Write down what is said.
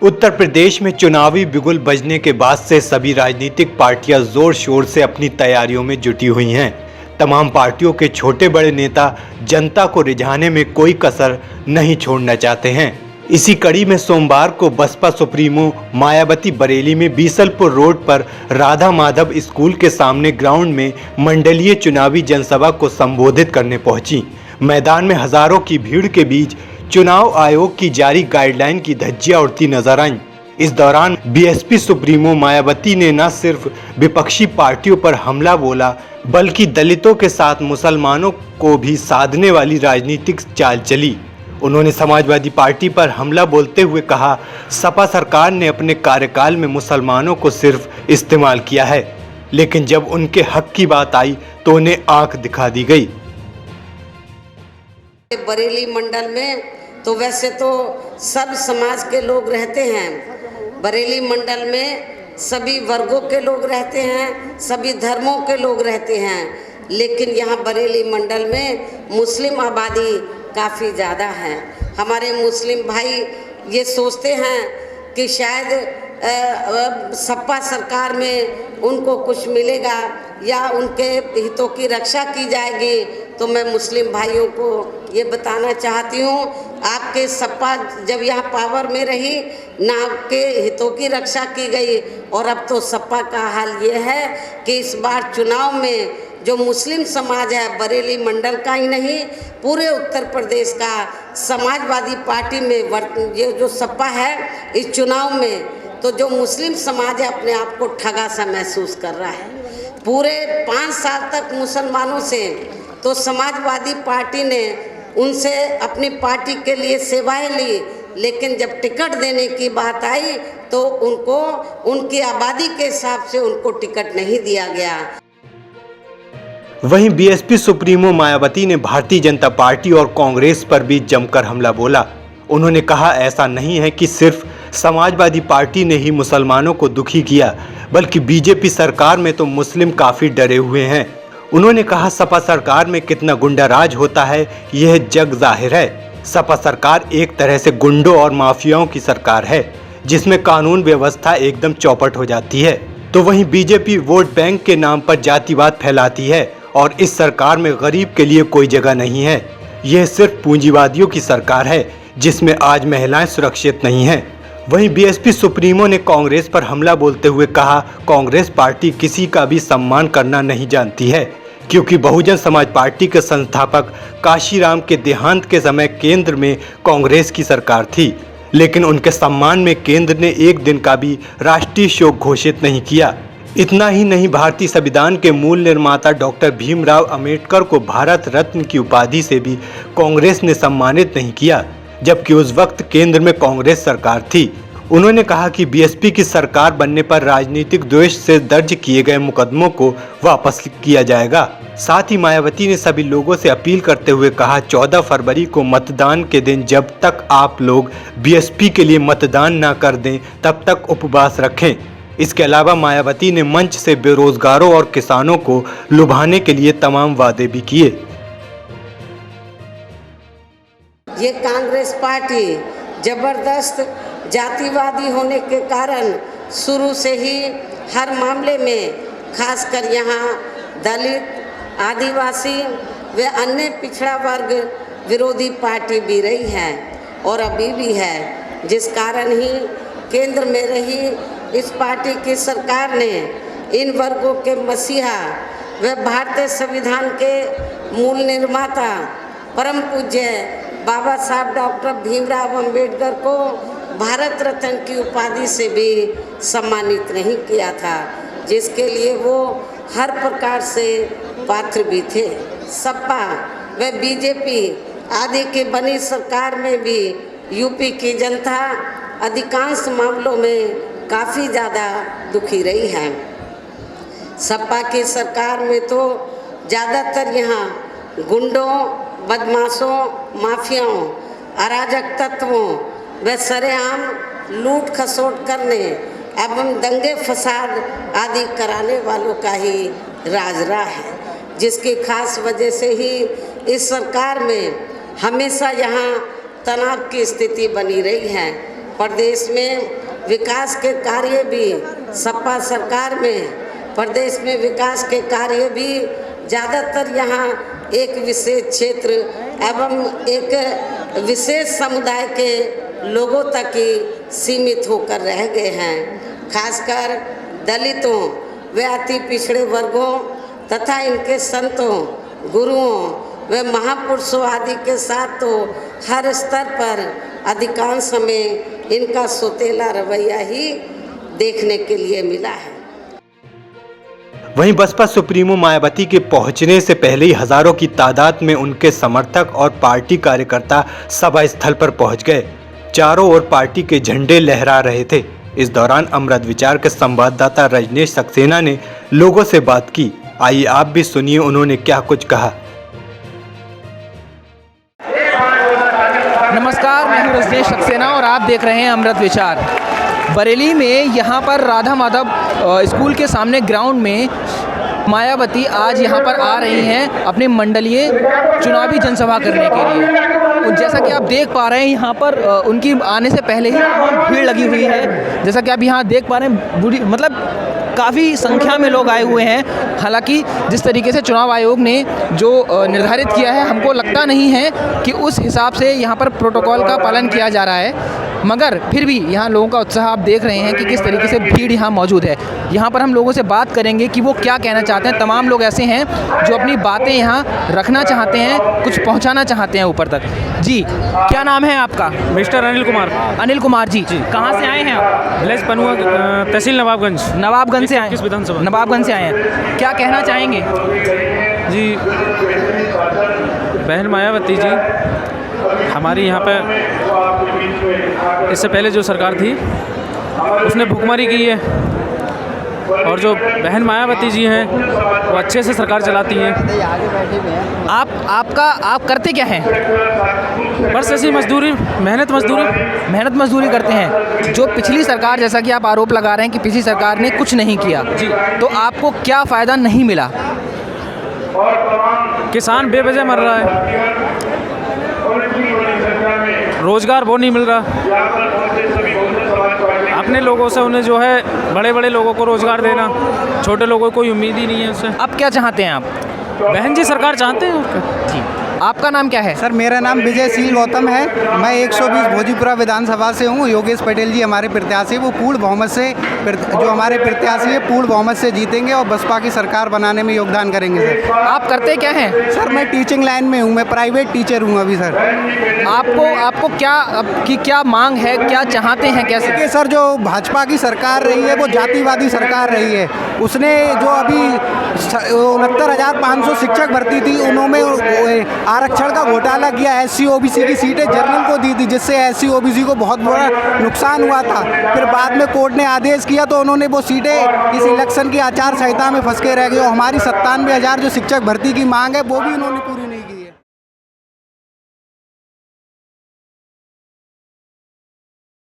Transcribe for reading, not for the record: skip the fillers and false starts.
उत्तर प्रदेश में चुनावी बिगुल बजने के बाद से सभी राजनीतिक पार्टियां जोर शोर से अपनी तैयारियों में जुटी हुई हैं। तमाम पार्टियों के छोटे बड़े नेता जनता को रिझाने में कोई कसर नहीं छोड़ना चाहते हैं। इसी कड़ी में सोमवार को बसपा सुप्रीमो मायावती बरेली में बीसलपुर रोड पर राधा माधव स्कूल के सामने ग्राउंड में मंडलीय चुनावी जनसभा को संबोधित करने पहुंची। मैदान में हजारों की भीड़ के बीच चुनाव आयोग की जारी गाइडलाइन की धज्जियां उड़ती नजर आईं। इस दौरान बीएसपी सुप्रीमो मायावती ने न सिर्फ विपक्षी पार्टियों पर हमला बोला, बल्कि दलितों के साथ मुसलमानों को भी साधने वाली राजनीतिक चाल चली। उन्होंने समाजवादी पार्टी पर हमला बोलते हुए कहा, सपा सरकार ने अपने कार्यकाल में मुसलमानों को सिर्फ इस्तेमाल किया है, लेकिन जब उनके हक की बात आई तो उन्हें आंख दिखा दी गई। बरेली मंडल में तो वैसे तो सब समाज के लोग रहते हैं। बरेली मंडल में सभी वर्गों के लोग रहते हैं, सभी धर्मों के लोग रहते हैं, लेकिन यहाँ बरेली मंडल में मुस्लिम आबादी काफ़ी ज़्यादा है। हमारे मुस्लिम भाई ये सोचते हैं कि शायद सपा सरकार में उनको कुछ मिलेगा या उनके हितों की रक्षा की जाएगी। तो मैं मुस्लिम भाइयों को ये बताना चाहती हूँ, आपके सपा जब यहाँ पावर में रही ना आपके हितों की रक्षा की गई, और अब तो सपा का हाल ये है कि इस बार चुनाव में जो मुस्लिम समाज है, बरेली मंडल का ही नहीं पूरे उत्तर प्रदेश का, समाजवादी पार्टी में ये जो सपा है इस चुनाव में, तो जो मुस्लिम समाज है अपने आप को ठगा सा महसूस कर रहा है। पूरे 5 साल तक मुसलमानों से तो समाजवादी पार्टी ने उनसे अपनी पार्टी के लिए सेवाएं ली, लेकिन जब टिकट देने की बात आई तो उनको उनकी आबादी के हिसाब से उनको टिकट नहीं दिया गया। वहीं बीएसपी सुप्रीमो मायावती ने भारतीय जनता पार्टी और कांग्रेस पर भी जमकर हमला बोला। उन्होंने कहा, ऐसा नहीं है कि सिर्फ समाजवादी पार्टी ने ही मुसलमानों को दुखी किया, बल्कि बीजेपी सरकार में तो मुस्लिम काफ़ी डरे हुए हैं। उन्होंने कहा, सपा सरकार में कितना गुंडाराज होता है यह जग जाहिर है। सपा सरकार एक तरह से गुंडों और माफियाओं की सरकार है, जिसमें कानून व्यवस्था एकदम चौपट हो जाती है। तो वहीं बीजेपी वोट बैंक के नाम पर जातिवाद फैलाती है और इस सरकार में गरीब के लिए कोई जगह नहीं है। यह सिर्फ पूंजीवादियों की सरकार है, जिसमें आज महिलाएं सुरक्षित नहीं हैं। वहीं बीएसपी सुप्रीमो ने कांग्रेस पर हमला बोलते हुए कहा, कांग्रेस पार्टी किसी का भी सम्मान करना नहीं जानती है, क्योंकि बहुजन समाज पार्टी के संस्थापक काशीराम के देहांत के समय केंद्र में कांग्रेस की सरकार थी, लेकिन उनके सम्मान में केंद्र ने एक दिन का भी राष्ट्रीय शोक घोषित नहीं किया। इतना ही नहीं, भारतीय संविधान के मूल निर्माता डॉक्टर भीमराव अंबेडकर को भारत रत्न की उपाधि से भी कांग्रेस ने सम्मानित नहीं किया, जबकि उस वक्त केंद्र में कांग्रेस सरकार थी। उन्होंने कहा कि बीएसपी की सरकार बनने पर राजनीतिक द्वेष से दर्ज किए गए मुकदमों को वापस किया जाएगा। साथ ही मायावती ने सभी लोगों से अपील करते हुए कहा, 14 फरवरी को मतदान के दिन जब तक आप लोग बीएसपी के लिए मतदान ना कर दें तब तक उपवास रखें। इसके अलावा मायावती ने मंच से बेरोजगारों और किसानों को लुभाने के लिए तमाम वादे भी किए। ये कांग्रेस पार्टी जबरदस्त जातिवादी होने के कारण शुरू से ही हर मामले में, खासकर यहाँ दलित, आदिवासी व अन्य पिछड़ा वर्ग विरोधी पार्टी भी रही है और अभी भी है, जिस कारण ही केंद्र में रही इस पार्टी की सरकार ने इन वर्गों के मसीहा व भारतीय संविधान के मूल निर्माता परम पूज्य बाबा साहब डॉक्टर भीमराव अंबेडकर को भारत रत्न की उपाधि से भी सम्मानित नहीं किया था, जिसके लिए वो हर प्रकार से पात्र भी थे। सपा व बीजेपी आदि की बनी सरकार में भी यूपी की जनता अधिकांश मामलों में काफ़ी ज़्यादा दुखी रही है। सपा की सरकार में तो ज़्यादातर यहाँ गुंडों, बदमाशों, माफियाओं, अराजक तत्वों व सरेआम लूट खसोट करने एवं दंगे फसाद आदि कराने वालों का ही राज रहा है, जिसकी खास वजह से ही इस सरकार में हमेशा यहाँ तनाव की स्थिति बनी रही है। प्रदेश में विकास के कार्य भी सपा सरकार में प्रदेश में विकास के कार्य भी ज़्यादातर यहाँ एक विशेष क्षेत्र एवं एक विशेष समुदाय के लोगों तक ही सीमित होकर रह गए हैं। खासकर दलितों व अति पिछड़े वर्गों तथा इनके संतों, गुरुओं व महापुरुषों आदि के साथ तो हर स्तर पर अधिकांश समय इनका सोतेला रवैया ही देखने के लिए मिला है। वहीं बसपा सुप्रीमो मायावती के पहुंचने से पहले ही हजारों की तादाद में उनके समर्थक और पार्टी कार्यकर्ता सभा स्थल पर पहुंच गए। चारों ओर पार्टी के झंडे लहरा रहे थे। इस दौरान अमृत विचार के संवाददाता रजनीश सक्सेना ने लोगों से बात की। आइए आप भी सुनिए उन्होंने क्या कुछ कहा। नमस्कार, मैं हूं रजनीश सक्सेना और आप देख रहे हैं अमृत विचार। बरेली में यहाँ पर राधा माधव स्कूल के सामने ग्राउंड में मायावती आज यहाँ पर आ रही हैं अपने मंडलीय चुनावी जनसभा करने के लिए। जैसा कि आप देख पा रहे हैं यहाँ पर उनकी आने से पहले ही तमाम भीड़ लगी हुई है। जैसा कि आप यहाँ देख पा रहे हैं काफ़ी संख्या में लोग आए हुए हैं। हालांकि जिस तरीके से चुनाव आयोग ने जो निर्धारित किया है, हमको लगता नहीं है कि उस हिसाब से यहाँ पर प्रोटोकॉल का पालन किया जा रहा है, मगर फिर भी यहाँ लोगों का उत्साह आप देख रहे हैं कि किस तरीके से भीड़ यहाँ मौजूद है। यहाँ पर हम लोगों से बात करेंगे कि वो क्या कहना चाहते हैं। तमाम लोग ऐसे हैं जो अपनी बातें यहाँ रखना चाहते हैं, कुछ पहुँचाना चाहते हैं ऊपर तक। जी, क्या नाम है आपका? मिस्टर अनिल कुमार। अनिल कुमार जी, कहाँ से आए हैं आप? विलेज पनुआ, तहसील नवाबगंज। नवाबगंज से आए? किस विधानसभा? नवाबगंज से आए हैं। क्या कहना चाहेंगे? जी, बहन मायावती जी हमारी यहाँ पे इससे पहले जो सरकार थी उसने भुखमरी की है, और जो बहन मायावती जी हैं वो अच्छे से सरकार चलाती हैं। आप करते क्या हैं? बस ऐसी मजदूरी, मेहनत मजदूरी करते हैं। जो पिछली सरकार, जैसा कि आप आरोप लगा रहे हैं कि पिछली सरकार ने कुछ नहीं किया जी, तो आपको क्या फ़ायदा नहीं मिला? किसान बेवजह मर रहा है, रोजगार वो नहीं मिल रहा। अपने लोगों से उन्हें जो है बड़े बड़े लोगों को रोजगार देना, छोटे लोगों को कोई उम्मीद ही नहीं है उससे। अब क्या चाहते हैं आप? बहन जी सरकार चाहते हैं। जी, आपका नाम क्या है? सर, मेरा नाम विजयशील गौतम है। मैं 120 भोजीपुरा विधानसभा से हूँ। योगेश पटेल जी हमारे प्रत्याशी, वो पूर्ण बहुमत से, जो हमारे प्रत्याशी है पूर्ण बहुमत से जीतेंगे और बसपा की सरकार बनाने में योगदान करेंगे। सर, आप करते क्या हैं? सर, मैं टीचिंग लाइन में हूँ, मैं प्राइवेट टीचर हूँ अभी। सर, आपको क्या मांग है, क्या चाहते हैं, कैसे? देखिए सर, जो भाजपा की सरकार रही है वो जातिवादी सरकार रही है। उसने जो अभी 69,500 शिक्षक भर्ती थी, उन्होंने आरक्षण का घोटाला किया। SC OBC की सीटें जनरल को दी थी, जिससे SC OBC को बहुत बड़ा नुकसान हुआ था। फिर बाद में कोर्ट ने आदेश किया तो उन्होंने वो सीटें इस इलेक्शन की आचार संहिता में फंस के रह गई। और हमारी 97,000 जो शिक्षक भर्ती की मांग है वो भी उन्होंने पूरी